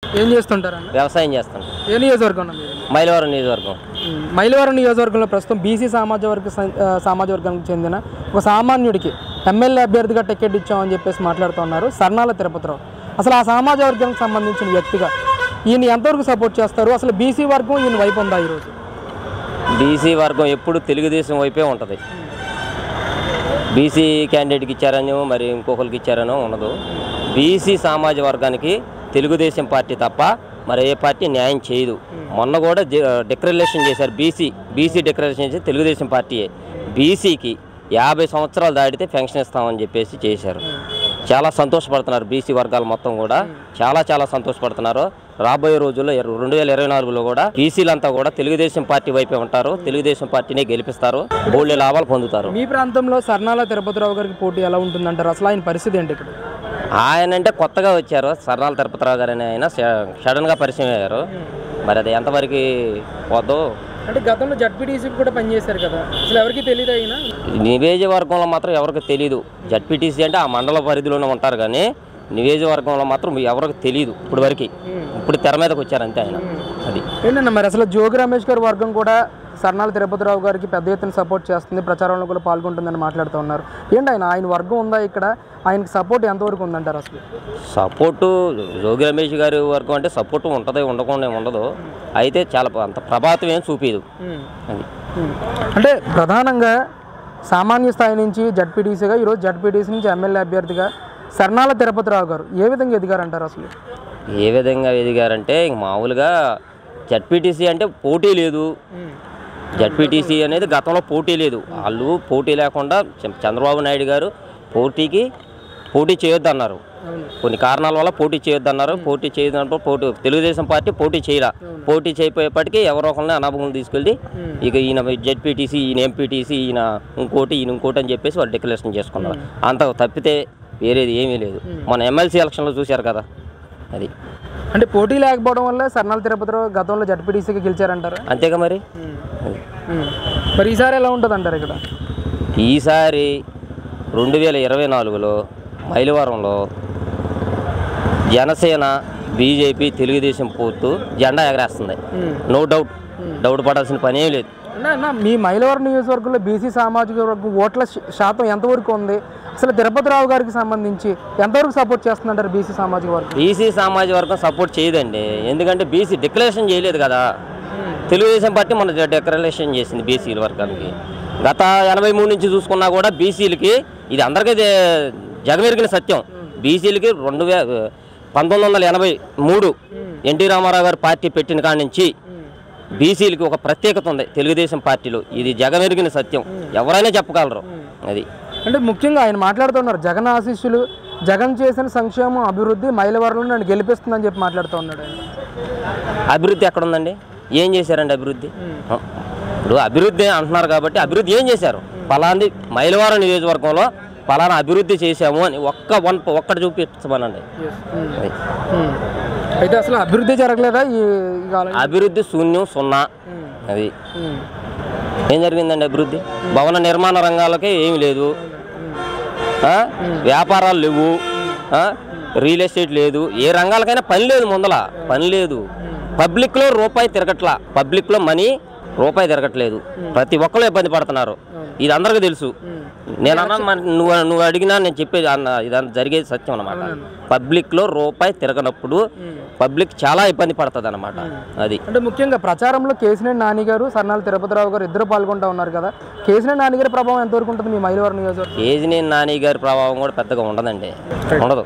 ఏం చేస్తుంటారన్న? వ్యవసాయం చేస్తాం. ఏ నియోజకవర్గం అన్న మీది? మైలవరం నియోజకవర్గం. మైలవరం నియోజకవర్గంలో ప్రస్తుతం బీసీ సామాజిక వర్గానికి చెందిన ఒక సామాన్యుడికి ఎమ్మెల్యే అభ్యర్థిగా టికెట్ ఇచ్చామని చెప్పేసి మాట్లాడుతున్నారు సర్నాల తిరుపతిరావు. అసలు ఆ సామాజిక వర్గానికి సంబంధించిన వ్యక్తిగా ఈయన ఎంతవరకు సపోర్ట్ చేస్తారు? అసలు బీసీ వర్గం ఈయన వైపు ఉందా ఈరోజు? బీసీ వర్గం ఎప్పుడు తెలుగుదేశం వైపే ఉంటుంది. బీసీ క్యాండిడేట్కి ఇచ్చారనో మరి ఇంకొకరికి ఇచ్చారనో ఉండదు. బీసీ సామాజిక వర్గానికి తెలుగుదేశం పార్టీ తప్ప మరి ఏ పార్టీ న్యాయం చేయదు. మొన్న కూడా డిక్లరేషన్ చేశారు. బీసీ డిక్లరేషన్ చేసి తెలుగుదేశం పార్టీయే బీసీకి 50 సంవత్సరాలు దాటితే పెన్షన్ ఇస్తామని చెప్పేసి చేశారు. చాలా సంతోషపడుతున్నారు బీసీ వర్గాలు మొత్తం కూడా చాలా సంతోషపడుతున్నారు. రాబోయే రోజుల్లో 2024లో కూడా బీసీలంతా కూడా తెలుగుదేశం పార్టీ వైపే ఉంటారు. తెలుగుదేశం పార్టీనే గెలిపిస్తారు. బోల్డ్ లాభాలు పొందుతారు. మీ ప్రాంతంలో సర్నాల తిరుపతిరావు గారికి పోటీ ఎలా ఉంటుందంటారు? అసలు ఆయన పరిస్థితి ఏంటి ఇక్కడ? ఆయన అంటే కొత్తగా వచ్చారు. సర్నాల తిరుపతిరావు గారు అని ఆయన సడన్గా పరిచయం అయ్యారు. మరి అది ఎంతవరకు పోద్దో. అంటే గతంలో జడ్పీటీసీ కూడా పనిచేశారు కదా, అసలు ఎవరికి తెలియదు ఆయన? నియోజకవర్గంలో మాత్రం ఎవరికి తెలీదు. జడ్పీటీసీ అంటే ఆ మండల పరిధిలోనే ఉంటారు కానీ నియోజకవర్గంలో మాత్రం ఎవరికి తెలియదు ఇప్పుడు వరకు. ఇప్పుడు తెర మీదకి వచ్చారు అంతే ఆయన. అది ఏంటన్నా మరి అసలు జోగి రమేష్ గారి వర్గం కూడా సర్నాల తిరుపతిరావు గారికి పెద్ద ఎత్తున సపోర్ట్ చేస్తుంది, ప్రచారంలో కూడా పాల్గొంటుందని మాట్లాడుతూ ఉన్నారు. ఏంటి ఆయన వర్గం ఉందా ఇక్కడ? ఆయనకి సపోర్ట్ ఎంతవరకు ఉందంటారు? అసలు సపోర్టు జోగి రమేష్ గారి వర్గం అంటే సపోర్టు ఉంటుంది, ఉండకుండా ఉండదు. అయితే చాలా అంత ప్రభావితం ఏం చూపించదు. అది అంటే ప్రధానంగా సామాన్య స్థాయి నుంచి జడ్పీటీసీగా, ఈరోజు జడ్పీటీసీ నుంచి ఎమ్మెల్యే అభ్యర్థిగా సర్నాల తిరుపతిరావు గారు ఏ విధంగా ఎదిగారంటారు? అసలు ఏ విధంగా ఎదిగారంటే మామూలుగా జడ్పీటీసీ అంటే పోటీ లేదు. జడ్పీటీసీ అనేది గతంలో పోటీ లేదు. వాళ్ళు పోటీ లేకుండా చంద్రబాబు నాయుడు గారు పోటీ చేయొద్దు అన్నారు. కొన్ని కారణాల వల్ల పోటీ చేయొద్దు అన్నారు. పోటీ చేయొద్దన్నప్పుడు తెలుగుదేశం పార్టీ పోటీ చేయరా. పోటీ చేయకపోయేప్పటికీ ఎవరో ఒకరిని అనాభంగా తీసుకెళ్ళి ఇక ఈయన జడ్పీటీసీ, ఈయన ఎంపీటీసీ, ఈయన ఇంకోటి అని చెప్పేసి వాళ్ళు డిక్లరేషన్ చేసుకున్నారు. అంత తప్పితే వేరేది ఏమీ లేదు. మన ఎమ్మెల్సీ ఎలక్షన్లో చూశారు కదా. అది అంటే పోటీ లేకపోవడం వల్ల సర్నాల తిరుపతిరావు గతంలో జడ్పీటీసీకి గెలిచారంటారు. అంతేగా మరి. మరి ఈసారి ఎలా ఉంటుంది అంటారు ఇక్కడ? ఈసారి 2024లో మైలవరంలో జనసేన, బీజేపీ, తెలుగుదేశం పోతూ జెండా ఎగరేస్తుంది. నో డౌట్ పడాల్సిన పని ఏం లేదు. మీ మైలవరం నియోజకవర్గంలో బీసీ సామాజిక వర్గం ఓట్ల శాతం ఎంతవరకు ఉంది? అసలు తిరుపతిరావు గారికి సంబంధించి ఎంతవరకు సపోర్ట్ చేస్తుందంటారు బీసీ సామాజిక వర్గం? బీసీ సామాజిక వర్గం సపోర్ట్ చేయదండి. ఎందుకంటే బీసీ డిక్లరేషన్ చేయలేదు కదా. తెలుగుదేశం పార్టీ మన డిక్లరేషన్ చేసింది బీసీల వర్గానికి. గత 83 నుంచి చూసుకున్నా కూడా బీసీలకి ఇది అందరికీ జగమెరిగిన సత్యం. బీసీలకి 1983 ఎన్టీ రామారావు గారు పార్టీ పెట్టిన కాడి నుంచి బీసీలకి ఒక ప్రత్యేకత ఉంది తెలుగుదేశం పార్టీలో. ఇది జగమెరిగిన సత్యం, ఎవరైనా చెప్పగలరు. అది అంటే ముఖ్యంగా ఆయన మాట్లాడుతున్నారు, జగన్ ఆశీస్సులు, జగన్ చేసిన సంక్షేమం, అభివృద్ధి మైలవరంలో నన్ను గెలిపిస్తుందని చెప్పి మాట్లాడుతూ ఉన్నాడు. అభివృద్ధి ఎక్కడుందండి? ఏం చేశారండి అభివృద్ధి? ఇప్పుడు అభివృద్ధి అంటున్నారు కాబట్టి అభివృద్ధి ఏం చేశారు? ఫలాంది మైలవరం నియోజకవర్గంలో ఫలానా అభివృద్ధి చేశాము అని ఒక్కటి చూపించమనండి. అయితే అసలు అభివృద్ధి జరగలేదా? అభివృద్ధి శూన్యం, సున్నా. అది ఏం జరిగిందండి అభివృద్ధి? భవన నిర్మాణ రంగాలకే ఏమి లేదు, వ్యాపారాలు లేవు, రియల్ ఎస్టేట్ లేదు, ఏ రంగాలకైనా పని లేదు. ముందల పని లేదు. పబ్లిక్లో రూపాయి తిరగట్లా. పబ్లిక్లో మనీ రూపాయి తిరగట్లేదు. ప్రతి ఒక్కరు ఇబ్బంది పడుతున్నారు. ఇది అందరికీ తెలుసు. నేను అన్నా నువ్వు అడిగినా నేను చెప్పేది ఇదంతా జరిగేది సత్యం అన్నమాట. పబ్లిక్లో రూపాయి తిరగనప్పుడు పబ్లిక్ చాలా ఇబ్బంది పడుతుంది అన్నమాట. అది అంటే ముఖ్యంగా ప్రచారంలో కేసినేని నాని గారు, సర్నాల తిరుపతిరావు గారు ఇద్దరు పాల్గొంటూ ఉన్నారు కదా. కేసినేని నాని గారి ప్రభావం ఎంతవరకు ఉంటుంది మీ మైలవరం నియోజకవర్గం? కేసినేని నాని గారి ప్రభావం కూడా పెద్దగా ఉండదండి, ఉండదు.